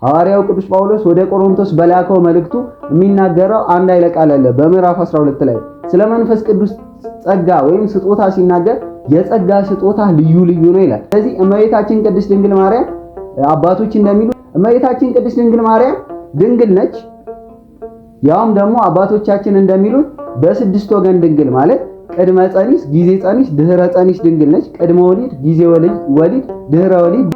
ሐዋርያው ቅዱስ ጳውሎስ ወደ ቆሮንቶስ በላከው መልእክቱ የሚናገረው አንድ ኃይለ ቃል አለ። በምዕራፍ 12 ላይ ስለ መንፈስ ቅዱስ ጸጋ ወይም ስጦታ ሲናገር የጸጋ ስጦታ ልዩ ልዩ ነው ይላል። ስለዚህ እመቤታችን ቅድስት ድንግል ማርያም አባቶች እንደሚሉ እመቤታችን ቅድስት ድንግል ማርያም ድንግል ነች። ያውም ደግሞ አባቶቻችን እንደሚሉት በስድስት ወገን ድንግል ማለት ቅድመ ጸኒስ፣ ጊዜ ጸኒስ፣ ድህረ ጸኒስ ድንግል ነች። ቅድመ ወሊድ፣ ጊዜ ወሊድ፣ ድህረ ወሊድ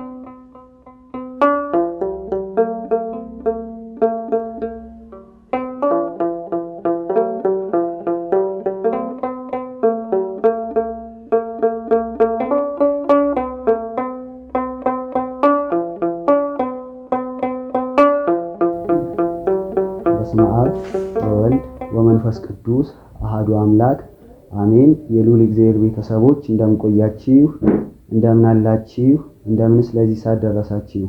በስመ አብ ወወልድ ወመንፈስ ቅዱስ አሐዱ አምላክ አሜን። የልዑል እግዚአብሔር ቤተሰቦች እንደምቆያችሁ፣ እንደምናላችሁ፣ እንደምንስ ለዚህ ሰዓት ደረሳችሁ?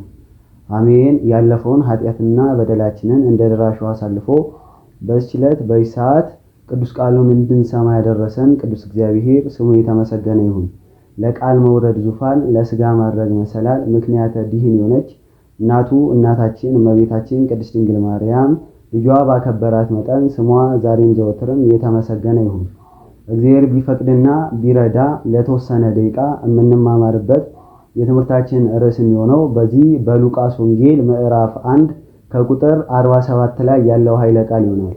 አሜን። ያለፈውን ኃጢአትና በደላችንን እንደ ድራሹ አሳልፎ በዚህ ዕለት በዚህ ሰዓት ቅዱስ ቃሉን እንድንሰማ ያደረሰን ቅዱስ እግዚአብሔር ስሙ የተመሰገነ ይሁን። ለቃል መውረድ ዙፋን፣ ለሥጋ ማድረግ መሰላል ምክንያተ ዲህን የሆነች እናቱ እናታችን እመቤታችን ቅድስት ድንግል ማርያም ልጇ ባከበራት መጠን ስሟ ዛሬም ዘወትርም የተመሰገነ ይሁን። እግዚአብሔር ቢፈቅድና ቢረዳ ለተወሰነ ደቂቃ የምንማማርበት የትምህርታችን ርዕስ የሚሆነው በዚህ በሉቃስ ወንጌል ምዕራፍ 1 ከቁጥር 47 ላይ ያለው ኃይለ ቃል ይሆናል።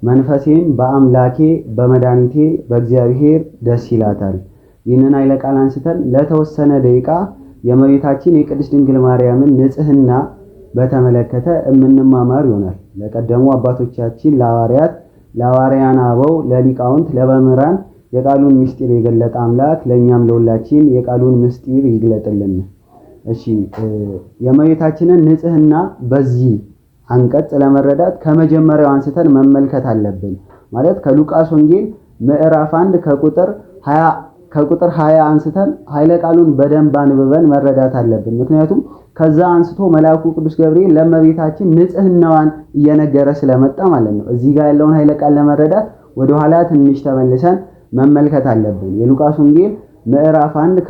መንፈሴም በአምላኬ በመድኃኒቴ በእግዚአብሔር ደስ ይላታል። ይህንን ኃይለ ቃል አንስተን ለተወሰነ ደቂቃ የእመቤታችን የቅድስት ድንግል ማርያምን ንጽህና በተመለከተ የምንማማር ይሆናል። ለቀደሙ አባቶቻችን ለሐዋርያት፣ ለሐዋርያን አበው፣ ለሊቃውንት፣ ለመምህራን የቃሉን ምስጢር የገለጠ አምላክ ለእኛም ለሁላችን የቃሉን ምስጢር ይግለጥልን። እሺ፣ የእመቤታችንን ንጽህና በዚህ አንቀጽ ለመረዳት ከመጀመሪያው አንስተን መመልከት አለብን። ማለት ከሉቃስ ወንጌል ምዕራፍ 1 ከቁጥር 20 አንስተን ኃይለ ቃሉን በደንብ አንብበን መረዳት አለብን። ምክንያቱም ከዛ አንስቶ መልአኩ ቅዱስ ገብርኤል ለእመቤታችን ንጽህናዋን እየነገረ ስለመጣ ማለት ነው። እዚህ ጋር ያለውን ኃይለ ቃል ለመረዳት ወደ ኋላ ትንሽ ተመልሰን መመልከት አለብን። የሉቃስ ወንጌል ምዕራፍ 1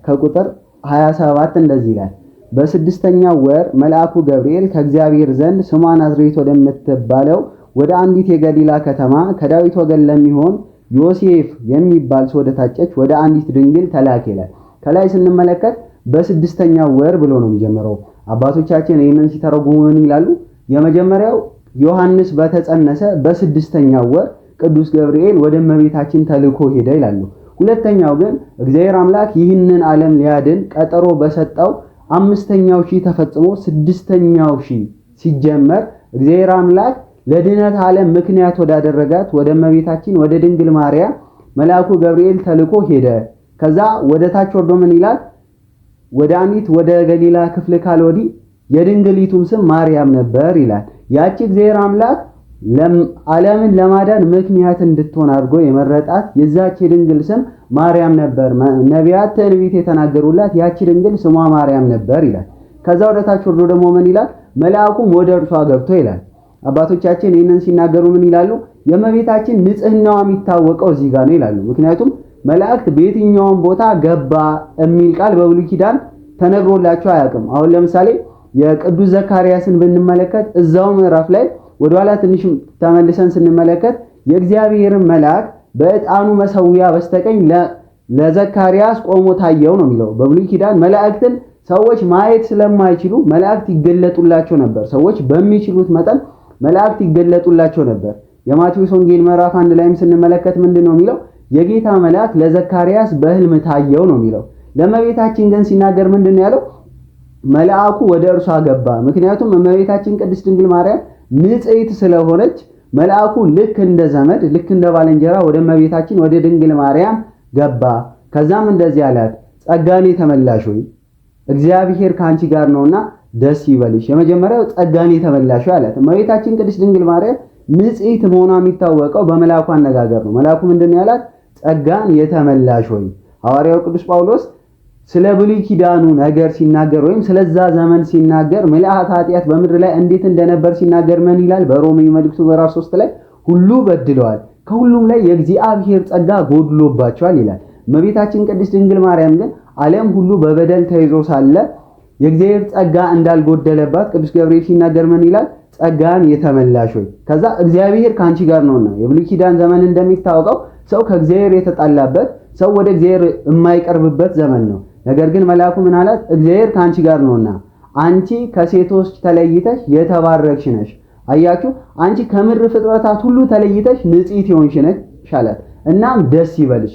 ከቁጥር 27 እንደዚህ ይላል። በስድስተኛው ወር መልአኩ ገብርኤል ከእግዚአብሔር ዘንድ ስሟ ናዝሬት ወደምትባለው ወደ አንዲት የገሊላ ከተማ ከዳዊት ወገን ለሚሆን ዮሴፍ የሚባል ሰው ወደታጨች ወደ አንዲት ድንግል ተላከ ይላል። ከላይ ስንመለከት በስድስተኛው ወር ብሎ ነው የሚጀምረው። አባቶቻችን ይህንን ሲተረጉሙ ምን ይላሉ? የመጀመሪያው ዮሐንስ በተጸነሰ በስድስተኛው ወር ቅዱስ ገብርኤል ወደ እመቤታችን ተልኮ ሄደ ይላሉ። ሁለተኛው ግን እግዚአብሔር አምላክ ይህንን ዓለም ሊያድን ቀጠሮ በሰጠው 5ኛው ሺህ ተፈጽሞ 6ኛው ሺህ ሲጀመር እግዚአብሔር አምላክ ለድነት ዓለም ምክንያት ወዳደረጋት ወደ እመቤታችን ወደ ድንግል ማርያም መልአኩ ገብርኤል ተልኮ ሄደ። ከዛ ወደ ታች ወርዶ ምን ይላል? ወደ አንዲት ወደ ገሊላ ክፍል ካልወዲ የድንግሊቱም ስም ማርያም ነበር ይላል። ያቺ እግዚአብሔር አምላክ ዓለምን ለማዳን ምክንያት እንድትሆን አድርጎ የመረጣት የዛች ድንግል ስም ማርያም ነበር። ነቢያት ትንቢት የተናገሩላት ያቺ ድንግል ስሟ ማርያም ነበር ይላል። ከዛ ወደ ታች ወርዶ ደግሞ ምን ይላል? መልአኩም ወደ እርሷ ገብቶ ይላል። አባቶቻችን ይህንን ሲናገሩ ምን ይላሉ? የእመቤታችን ንጽህናዋ የሚታወቀው እዚህ ጋር ነው ይላሉ። ምክንያቱም መላእክት በየትኛውም ቦታ ገባ የሚል ቃል በብሉይ ኪዳን ተነግሮላቸው አያውቅም። አሁን ለምሳሌ የቅዱስ ዘካርያስን ብንመለከት እዛው ምዕራፍ ላይ ወደኋላ ትንሽ ተመልሰን ስንመለከት የእግዚአብሔርን መልአክ በዕጣኑ መሰዊያ በስተቀኝ ለዘካርያስ ቆሞ ታየው ነው የሚለው። በብሉይ ኪዳን መላእክትን ሰዎች ማየት ስለማይችሉ መላእክት ይገለጡላቸው ነበር። ሰዎች በሚችሉት መጠን መላእክት ይገለጡላቸው ነበር። የማቴዎስ ወንጌል ምዕራፍ 1 ላይም ስንመለከት ምንድነው የሚለው? የጌታ መልአክ ለዘካርያስ በሕልም ታየው ነው የሚለው። ለእመቤታችን ግን ሲናገር ምንድነው ያለው? መልአኩ ወደ እርሷ ገባ። ምክንያቱም እመቤታችን ቅድስት ድንግል ማርያም ንጽሕት ስለሆነች መልአኩ ልክ እንደ ዘመድ ልክ እንደ ባልንጀራ ወደ እመቤታችን ወደ ድንግል ማርያም ገባ። ከዛም እንደዚህ አላት፣ ጸጋን የተመላሽ ሆይ እግዚአብሔር ካንቺ ጋር ነውና ደስ ይበልሽ። የመጀመሪያው ጸጋን የተመላሽ አላት። እመቤታችን ቅድስት ድንግል ማርያም ንጽሕት መሆኗ የሚታወቀው በመልአኩ አነጋገር ነው። መልአኩ ምንድነው ያላት? ጸጋን የተመላሽ ሆይ። ሐዋርያው ቅዱስ ጳውሎስ ስለ ብሉይ ኪዳኑ ነገር ሲናገር ወይም ስለዛ ዘመን ሲናገር ምልአተ ኃጢአት በምድር ላይ እንዴት እንደነበር ሲናገር ምን ይላል? በሮሜ መልእክቱ ምዕራፍ 3 ላይ ሁሉ በድለዋል፣ ከሁሉም ላይ የእግዚአብሔር ጸጋ ጎድሎባቸዋል ይላል። እመቤታችን ቅድስት ድንግል ማርያም ግን ዓለም ሁሉ በበደል ተይዞ ሳለ የእግዚአብሔር ጸጋ እንዳልጎደለባት ቅዱስ ገብርኤል ሲናገር ምን ይላል? ጸጋን የተመላሽ ሆይ። ከዛ እግዚአብሔር ካንቺ ጋር ነውና የብሉይ ኪዳን ዘመን እንደሚታወቀው ሰው ከእግዚአብሔር የተጣላበት ሰው ወደ እግዚአብሔር የማይቀርብበት ዘመን ነው። ነገር ግን መልአኩ ምን አላት? እግዚአብሔር ካንቺ ጋር ነውና አንቺ ከሴቶች ተለይተሽ የተባረክሽ ነሽ። አያችሁ፣ አንቺ ከምድር ፍጥረታት ሁሉ ተለይተሽ ንጽሕት የሆንሽ ነሽ አላት። እናም ደስ ይበልሽ።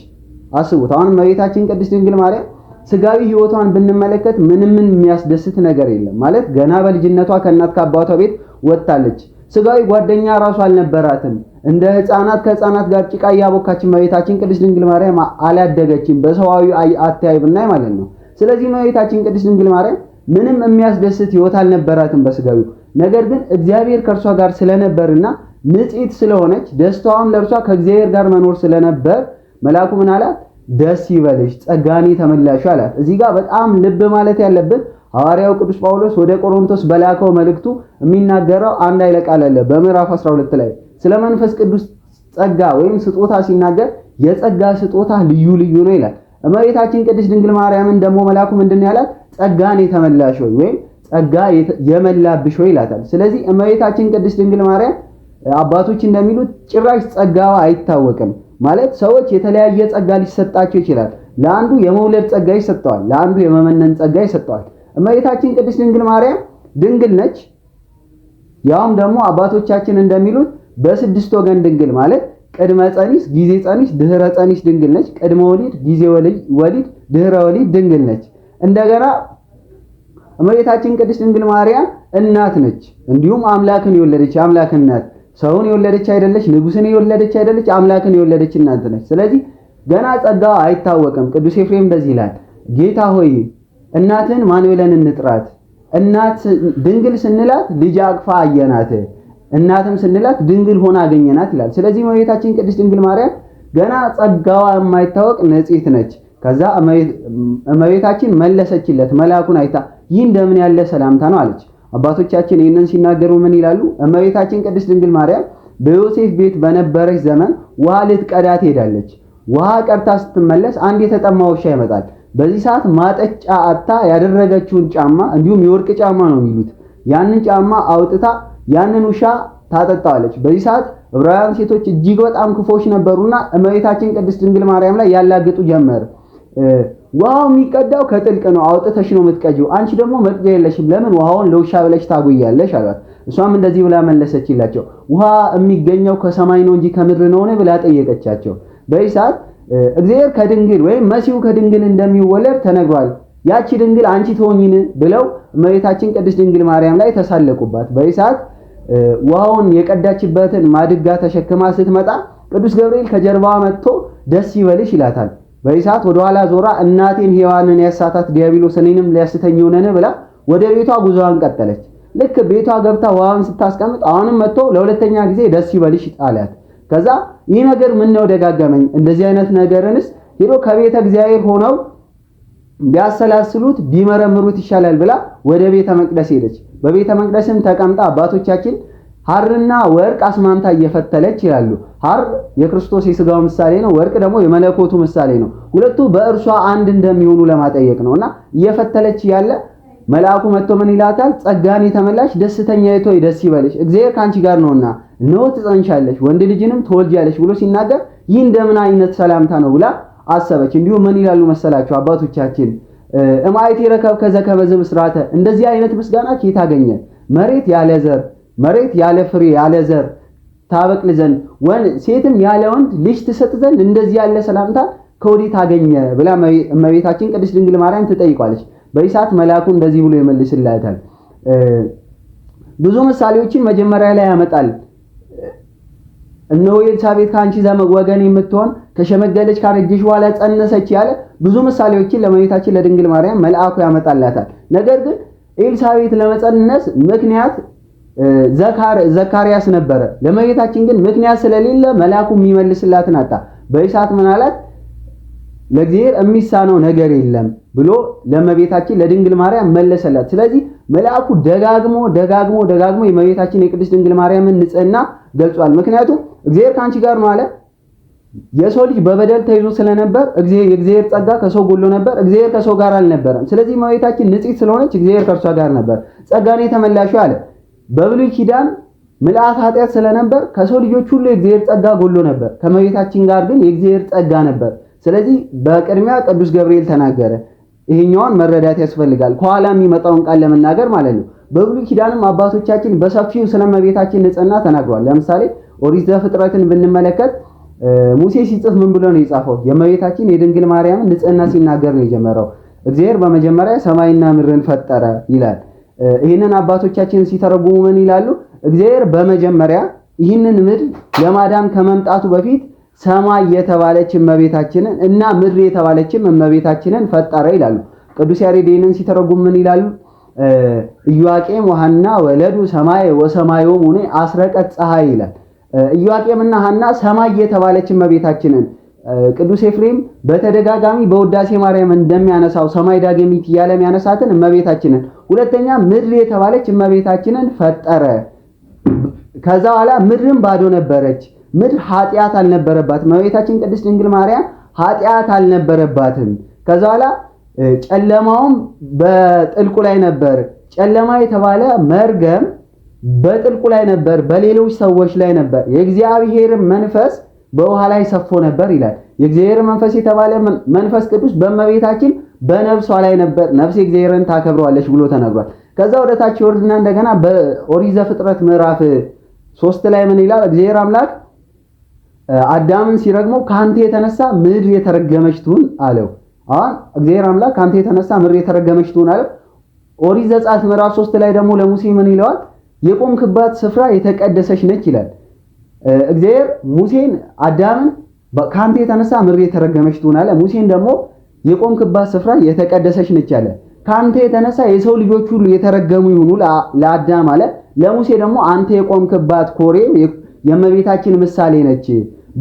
አስቡት፣ አሁን እመቤታችን ቅድስት ድንግል ማርያም ስጋዊ ሕይወቷን ብንመለከት ምንም የሚያስደስት ነገር የለም። ማለት ገና በልጅነቷ ከእናት ከአባቷ ቤት ወጣለች። ስጋዊ ጓደኛ ራሱ አልነበራትም። እንደ ሕፃናት ከሕፃናት ጋር ጭቃ እያቦካች እመቤታችን ቅድስት ድንግል ማርያም አላደገችም፣ በሰዋዊ አተያይ ብናይ ማለት ነው። ስለዚህ እመቤታችን ቅድስት ድንግል ማርያም ምንም የሚያስደስት ሕይወት አልነበራትም በስጋዊ። ነገር ግን እግዚአብሔር ከእርሷ ጋር ስለነበርና ንጽሕት ስለሆነች ደስታዋም ለእርሷ ከእግዚአብሔር ጋር መኖር ስለነበር መልአኩ ምን አላት? ደስ ይበልሽ ጸጋን የተመላሽ አላት። እዚህ ጋር በጣም ልብ ማለት ያለብን ሐዋርያው ቅዱስ ጳውሎስ ወደ ቆሮንቶስ በላከው መልእክቱ የሚናገረው አንድ ኃይለ ቃል አለ። በምዕራፍ 12 ላይ ስለ መንፈስ ቅዱስ ጸጋ ወይም ስጦታ ሲናገር የጸጋ ስጦታ ልዩ ልዩ ነው ይላል። እመቤታችን ቅድስት ድንግል ማርያምን ደግሞ መልአኩ ምንድን ነው ያላት? ጸጋን የተመላሽ ሆይ ወይም ጸጋ የመላብሽ ሆይ ይላታል። ስለዚህ እመቤታችን ቅድስት ድንግል ማርያም አባቶች እንደሚሉት ጭራሽ ጸጋዋ አይታወቅም። ማለት ሰዎች የተለያየ ጸጋ ሊሰጣቸው ይችላል። ለአንዱ የመውለድ ጸጋ ይሰጠዋል፣ ለአንዱ የመመነን ጸጋ ይሰጠዋል። እመቤታችን ቅድስት ድንግል ማርያም ድንግል ነች። ያውም ደግሞ አባቶቻችን እንደሚሉት በስድስት ወገን ድንግል ማለት ቅድመ ጸኒስ፣ ጊዜ ጸኒስ፣ ድህረ ጸኒስ ድንግል ነች። ቅድመ ወሊድ፣ ጊዜ ወሊድ፣ ድህረ ወሊድ ድንግል ነች። እንደገና እመቤታችን ቅድስት ድንግል ማርያም እናት ነች። እንዲሁም አምላክን የወለደች አምላክ እናት፣ ሰውን የወለደች አይደለች፣ ንጉስን የወለደች አይደለች፣ አምላክን የወለደች እናት ነች። ስለዚህ ገና ጸጋዋ አይታወቅም። ቅዱስ ኤፍሬም እንደዚህ ይላል፣ ጌታ ሆይ እናትን ማን ብለን እንጥራት? እናት ድንግል ስንላት ልጅ አቅፋ አየናት፣ እናትም ስንላት ድንግል ሆና አገኘናት ይላል። ስለዚህ እመቤታችን ቅድስት ድንግል ማርያም ገና ጸጋዋ የማይታወቅ ንጽሕት ነች። ከዛ እመቤታችን መለሰችለት መልአኩን አይታ፣ ይህ እንደምን ያለ ሰላምታ ነው አለች። አባቶቻችን ይህንን ሲናገሩ ምን ይላሉ? እመቤታችን ቅድስት ድንግል ማርያም በዮሴፍ ቤት በነበረች ዘመን ውሃ ልትቀዳ ትሄዳለች። ውሃ ቀድታ ስትመለስ አንድ የተጠማ ውሻ ይመጣል። በዚህ ሰዓት ማጠጫ አጣ ያደረገችውን ጫማ፣ እንዲሁም የወርቅ ጫማ ነው የሚሉት፣ ያንን ጫማ አውጥታ ያንን ውሻ ታጠጣዋለች። በዚህ ሰዓት ዕብራውያን ሴቶች እጅግ በጣም ክፎች ነበሩና እመቤታችን ቅድስት ድንግል ማርያም ላይ ያላግጡ ጀመር። ውሃው የሚቀዳው ከጥልቅ ነው፣ አውጥተሽ ነው የምትቀጂው። አንቺ ደግሞ መቅጃ የለሽም፣ ለምን ውሃውን ለውሻ ብለሽ ታጎያለሽ አሏት። እሷም እንደዚህ ብላ መለሰችላቸው፣ ውሃ የሚገኘው ከሰማይ ነው እንጂ ከምድር ነውን ብላ ጠየቀቻቸው። በዚህ ሰዓት እግዚአብሔር ከድንግል ወይም መሲሁ ከድንግል እንደሚወለድ ተነግሯል፣ ያቺ ድንግል አንቺ ትሆኚን ብለው እመቤታችን ቅድስት ድንግል ማርያም ላይ ተሳለቁባት። በዚህ ሰዓት ውሃውን የቀዳችበትን ማድጋ ተሸክማ ስትመጣ ቅዱስ ገብርኤል ከጀርባዋ መጥቶ ደስ ይበልሽ ይላታል። በዚህ ሰዓት ወደ ኋላ ዞራ እናቴን ሔዋንን ያሳታት ዲያብሎስ እኔንም ሊያስተኝ ሆነን ብላ ወደ ቤቷ ጉዞዋን ቀጠለች። ልክ ቤቷ ገብታ ውሃውን ስታስቀምጥ አሁንም መጥቶ ለሁለተኛ ጊዜ ደስ ይበልሽ አላት። ከዛ ይህ ነገር ምን ነው ደጋገመኝ፣ እንደዚህ አይነት ነገርንስ ሄዶ ከቤተ እግዚአብሔር ሆነው ቢያሰላስሉት ቢመረምሩት ይሻላል ብላ ወደ ቤተ መቅደስ ሄደች። በቤተ መቅደስም ተቀምጣ አባቶቻችን ሐርና ወርቅ አስማምታ እየፈተለች ይላሉ። ሐር የክርስቶስ የሥጋው ምሳሌ ነው፣ ወርቅ ደግሞ የመለኮቱ ምሳሌ ነው። ሁለቱ በእርሷ አንድ እንደሚሆኑ ለማጠየቅ ነውና እየፈተለች ያለ መልአኩ መጥቶ ምን ይላታል? ጸጋን የተመላሽ ደስተኛይቱ ሆይ ደስ ይበልሽ፣ እግዚአብሔር ካንቺ ጋር ነውና እነሆ ትጸንሻለሽ፣ ወንድ ልጅንም ትወልጃለሽ ብሎ ሲናገር ይህ እንደምን አይነት ሰላምታ ነው ብላ አሰበች። እንዲሁም ምን ይላሉ መሰላችሁ አባቶቻችን? እማይት ይረከብ ከዘከበ ዝብስራተ፣ እንደዚህ አይነት ምስጋና ከየት አገኘ? መሬት ያለ ዘር፣ መሬት ያለ ፍሬ ያለ ዘር ታበቅል ዘንድ ሴትም ያለ ወንድ ልጅ ትሰጥ ዘንድ እንደዚህ ያለ ሰላምታ ከወዴት አገኘ ብላ እመቤታችን ቅድስት ድንግል ማርያም ትጠይቋለች። በዚህ ሰዓት መልአኩ እንደዚህ ብሎ ይመልስላታል። ብዙ ምሳሌዎችን መጀመሪያ ላይ ያመጣል። እነሆ ኤልሳቤጥ ከአንቺ ዘመድ ወገን የምትሆን ከሸመገለች ካረጀች በኋላ ጸነሰች ያለ ብዙ ምሳሌዎችን ለእመቤታችን ለድንግል ማርያም መልአኩ ያመጣላታል። ነገር ግን ኤልሳቤጥ ለመጸነስ ምክንያት ዘካርያስ ነበረ። ለእመቤታችን ግን ምክንያት ስለሌለ መልአኩ የሚመልስላትን አጣ። በዚህ ሰዓት ምን አላት? ለእግዚአብሔር የሚሳነው ነገር የለም ብሎ ለእመቤታችን ለድንግል ማርያም መለሰላት። ስለዚህ መልአኩ ደጋግሞ የእመቤታችን የቅድስት ድንግል ማርያምን ንጽሕና ገልጿል። ምክንያቱም እግዚአብሔር ካንቺ ጋር ነው አለ። የሰው ልጅ በበደል ተይዞ ስለነበር የእግዚአብሔር ጸጋ ከሰው ጎሎ ነበር፣ እግዚአብሔር ከሰው ጋር አልነበረም። ስለዚህ እመቤታችን ንጽሕት ስለሆነች እግዚአብሔር ከእርሷ ጋር ነበር። ጸጋን የተመላሽው አለ። በብሉይ ኪዳን ምልአት ኃጢአት ስለነበር ከሰው ልጆች ሁሉ የእግዚአብሔር ጸጋ ጎሎ ነበር። ከእመቤታችን ጋር ግን የእግዚአብሔር ጸጋ ነበር። ስለዚህ በቅድሚያ ቅዱስ ገብርኤል ተናገረ። ይሄኛውን መረዳት ያስፈልጋል፣ ከኋላ የሚመጣውን ቃል ለመናገር ማለት ነው። በብሉይ ኪዳንም አባቶቻችን በሰፊው ስለ እመቤታችን ንጽሕና ተናግረዋል። ለምሳሌ ኦሪት ዘፍጥረትን ብንመለከት ሙሴ ሲጽፍ ምን ብሎ ነው የጻፈው? የእመቤታችን የድንግል ማርያምን ንጽሕና ሲናገር ነው የጀመረው። እግዚአብሔር በመጀመሪያ ሰማይና ምድርን ፈጠረ ይላል። ይህንን አባቶቻችን ሲተረጉሙ ምን ይላሉ? እግዚአብሔር በመጀመሪያ ይህንን ምድር ለማዳን ከመምጣቱ በፊት ሰማይ የተባለች እመቤታችንን እና ምድር የተባለችም እመቤታችንን ፈጠረ ይላሉ። ቅዱስ ያሬድ ይህንን ሲተረጉም ምን ይላሉ? ኢዮአቄም ወሐና ወለዱ ሰማይ ወሰማዮም ሆነ አስረቀት ፀሐይ ይላል። ኢዮአቄምና ሐና ሰማይ የተባለች እመቤታችንን ቅዱስ ኤፍሬም በተደጋጋሚ በውዳሴ ማርያም እንደሚያነሳው ሰማይ ዳግሚት እያለ የሚያነሳትን እመቤታችንን፣ ሁለተኛ ምድር የተባለች እመቤታችንን ፈጠረ። ከዛ በኋላ ምድርም ባዶ ነበረች። ምድር ኃጢአት አልነበረባትም። እመቤታችን ቅድስት ድንግል ማርያም ኃጢአት አልነበረባትም። ከዛ በኋላ ጨለማውም በጥልቁ ላይ ነበር። ጨለማ የተባለ መርገም በጥልቁ ላይ ነበር፣ በሌሎች ሰዎች ላይ ነበር። የእግዚአብሔር መንፈስ በውሃ ላይ ሰፎ ነበር ይላል። የእግዚአብሔር መንፈስ የተባለ መንፈስ ቅዱስ በእመቤታችን በነፍሷ ላይ ነበር። ነፍስ እግዚአብሔርን ታከብረዋለች ብሎ ተነግሯል። ከዛ ወደ ታች ወርድና እንደገና በኦሪት ዘፍጥረት ምዕራፍ 3 ላይ ምን ይላል? እግዚአብሔር አምላክ አዳምን ሲረግመው ካንተ የተነሳ ምድር የተረገመች ትሁን አለው። አሁን እግዚአብሔር አምላክ ካንተ የተነሳ ምድር የተረገመች ትሁን አለው። ኦሪት ዘጸአት ምዕራፍ 3 ላይ ደግሞ ለሙሴ ምን ይለዋል? የቆምክባት ስፍራ የተቀደሰች ነች ይላል። እግዚአብሔር ሙሴን አዳምን ካንተ የተነሳ ምድር የተረገመች ትሁን አለ። ሙሴን ደግሞ የቆምክባት ስፍራ የተቀደሰች ነች አለ። ካንተ የተነሳ የሰው ልጆች ሁሉ የተረገሙ ይሁኑ ለአዳም አለ። ለሙሴ ደግሞ አንተ የቆምክባት ኮሬብ የእመቤታችን ምሳሌ ነች።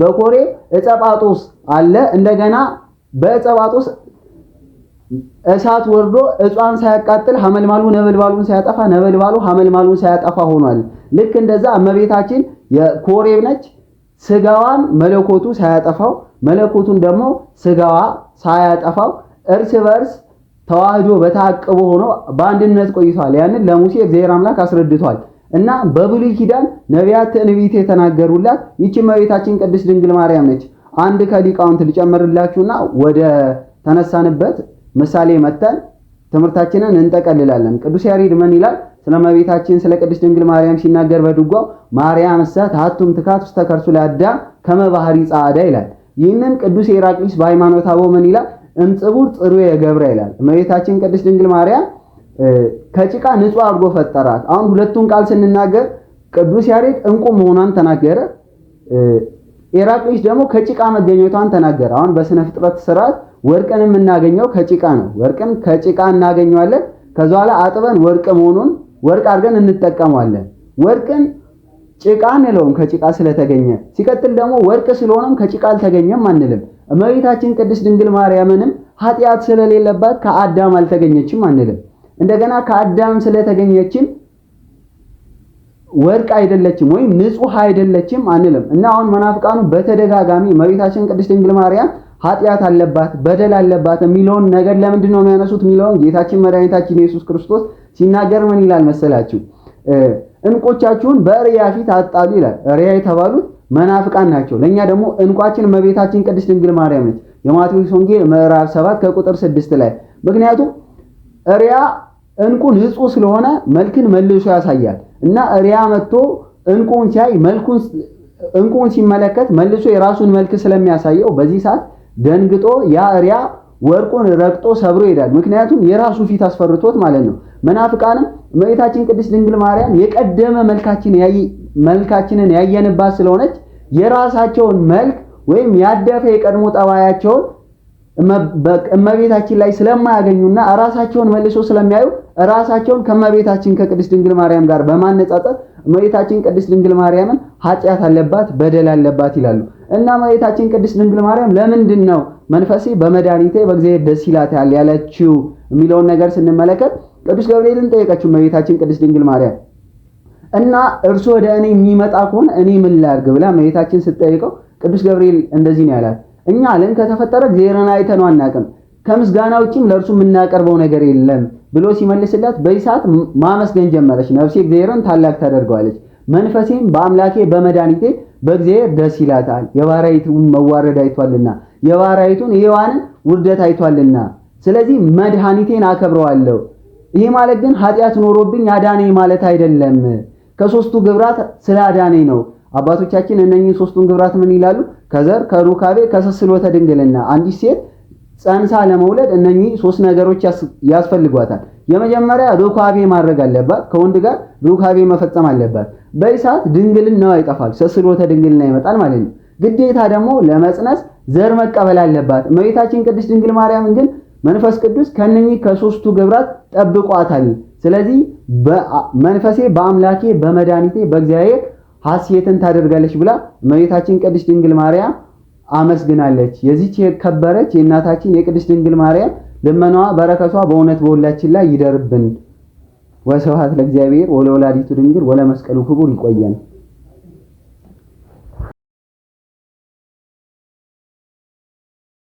በኮሬብ ዕፀ ጳጦስ አለ። እንደገና በዕፀ ጳጦስ እሳት ወርዶ እጿን ሳያቃጥል ሐመልማሉ ነበልባሉን ሳያጠፋ ነበልባሉ ሐመልማሉን ሳያጠፋ ሆኗል። ልክ እንደዛ እመቤታችን የኮሬብ ነች። ስጋዋን መለኮቱ ሳያጠፋው፣ መለኮቱን ደግሞ ስጋዋ ሳያጠፋው እርስ በርስ ተዋህዶ በታቅቦ ሆኖ በአንድነት ቆይቷል። ያንን ለሙሴ እግዚአብሔር አምላክ አስረድቷል። እና በብሉይ ኪዳን ነቢያት ትንቢት የተናገሩላት ይህች እመቤታችን ቅድስት ድንግል ማርያም ነች። አንድ ከሊቃውንት ልጨምርላችሁና ወደ ተነሳንበት ምሳሌ መተን ትምህርታችንን እንጠቀልላለን። ቅዱስ ያሬድ ምን ይላል? ስለ እመቤታችን ስለ ቅድስት ድንግል ማርያም ሲናገር በድጓው ማርያም እሰት ሀቱም ትካት ውስተ ከርሱ ለአዳም ከመ ባህሪ ጻዕዳ ይላል። ይህንን ቅዱስ ኤራቅሊስ በሃይማኖተ አበው ምን ይላል? እምጽቡር ጥሩ የገብረ ይላል። እመቤታችን ቅድስት ድንግል ማርያም ከጭቃ ንጹህ አድርጎ ፈጠራት። አሁን ሁለቱን ቃል ስንናገር ቅዱስ ያሬድ እንቁ መሆኗን ተናገረ። ኤራቅሊስ ደግሞ ከጭቃ መገኘቷን ተናገረ። አሁን በስነ ፍጥረት ስርዓት ወርቅን የምናገኘው ከጭቃ ነው። ወርቅን ከጭቃ እናገኘዋለን። ከዛ በኋላ አጥበን ወርቅ መሆኑን ወርቅ አድርገን እንጠቀመዋለን። ወርቅን ጭቃ እንለውም ከጭቃ ስለተገኘ። ሲቀጥል ደግሞ ወርቅ ስለሆነም ከጭቃ አልተገኘም አንልም። እመቤታችን ቅድስት ድንግል ማርያምንም ኃጢአት ስለሌለባት ከአዳም አልተገኘችም አንልም። እንደገና ከአዳም ስለተገኘችም ወርቅ አይደለችም ወይም ንጹህ አይደለችም አንልም። እና አሁን መናፍቃኑ በተደጋጋሚ እመቤታችን ቅድስት ድንግል ማርያም ኃጢአት አለባት፣ በደል አለባት የሚለውን ነገር ለምንድን ነው የሚያነሱት የሚለውን ጌታችን መድኃኒታችን ኢየሱስ ክርስቶስ ሲናገር ምን ይላል መሰላችሁ? እንቆቻችሁን በእርያ ፊት አጣሉ ይላል። እርያ የተባሉት መናፍቃን ናቸው። ለኛ ደግሞ እንቋችን እመቤታችን ቅድስት ድንግል ማርያም ነች። የማቴዎስ ወንጌል ምዕራፍ 7 ከቁጥር 6 ላይ ምክንያቱም እርያ እንቁ ንጹህ ስለሆነ መልክን መልሶ ያሳያል እና እርያ መጥቶ እንቁን ሲያይ እንቁን ሲመለከት መልሶ የራሱን መልክ ስለሚያሳየው በዚህ ሰዓት ደንግጦ ያ እርያ ወርቁን ረግጦ ሰብሮ ይሄዳል። ምክንያቱም የራሱ ፊት አስፈርቶት ማለት ነው። መናፍቃንም እመቤታችን ቅድስት ድንግል ማርያም የቀደመ መልካችንን ያየንባት ስለሆነች የራሳቸውን መልክ ወይም ያደፈ የቀድሞ ጠባያቸውን እመቤታችን ላይ ስለማያገኙና ራሳቸውን መልሶ ስለሚያዩ ራሳቸውን ከእመቤታችን ከቅድስት ድንግል ማርያም ጋር በማነጻጸር እመቤታችን ቅድስት ድንግል ማርያምን ኃጢአት አለባት፣ በደል አለባት ይላሉ። እና እመቤታችን ቅድስት ድንግል ማርያም ለምንድን ነው መንፈሴ በመድኃኒቴ በእግዚአብሔር ደስ ይላታል ያለችው የሚለውን ነገር ስንመለከት ቅዱስ ገብርኤልን ጠየቀችው እመቤታችን ቅድስት ድንግል ማርያም እና እርሱ ወደ እኔ የሚመጣ ከሆነ እኔ ምን ላድርግ ብላ እመቤታችን ስትጠይቀው ቅዱስ ገብርኤል እንደዚህ ነው ያላት፣ እኛ ዓለም ከተፈጠረ እግዚአብሔርን አይተነው አናውቅም፣ ከምስጋና ውጪም ለእርሱ የምናቀርበው ነገር የለም ብሎ ሲመልስላት በዚህ ሰዓት ማመስገን ጀመረች። ነፍሴ እግዚአብሔርን ታላቅ ታደርገዋለች፣ መንፈሴም በአምላኬ በመድኃኒቴ በእግዚአብሔር ደስ ይላታል። የባሪያይቱን መዋረድ አይቷልና የባሪያይቱን የሔዋንን ውርደት አይቷልና፣ ስለዚህ መድኃኒቴን አከብረዋለሁ። ይሄ ማለት ግን ኃጢአት ኖሮብኝ አዳነኝ ማለት አይደለም። ከሶስቱ ግብራት ስላዳነኝ ነው። አባቶቻችን እነኚህ ሶስቱን ግብራት ምን ይላሉ? ከዘር ከሩካቤ ከስስሎተ ድንግልና። አንዲት ሴት ጸንሳ ለመውለድ እነኚህ ሶስት ነገሮች ያስፈልጓታል። የመጀመሪያ ሩካቤ ማድረግ አለባት፣ ከወንድ ጋር ሩካቤ መፈጸም አለባት። በዚህ ሰዓት ድንግልናዋ ይጠፋል፣ ስስሎተ ድንግልና ይመጣል ማለት ነው። ግዴታ ደግሞ ለመጽነስ ዘር መቀበል አለባት። እመቤታችን ቅድስት ድንግል ማርያም ግን መንፈስ ቅዱስ ከነኚህ ከሶስቱ ግብራት ጠብቋታል። ስለዚህ መንፈሴ በአምላኬ በመድኃኒቴ በእግዚአብሔር ሐሴትን ታደርጋለች ብላ እመቤታችን ቅድስት ድንግል ማርያም አመስግናለች። የዚች የከበረች የእናታችን የቅድስት ድንግል ማርያም ልመናዋ በረከቷ በእውነት በሁላችን ላይ ይደርብን። ወስብሐት ለእግዚአብሔር ወለወላዲቱ ድንግል ወለመስቀሉ ክቡር። ይቆየን።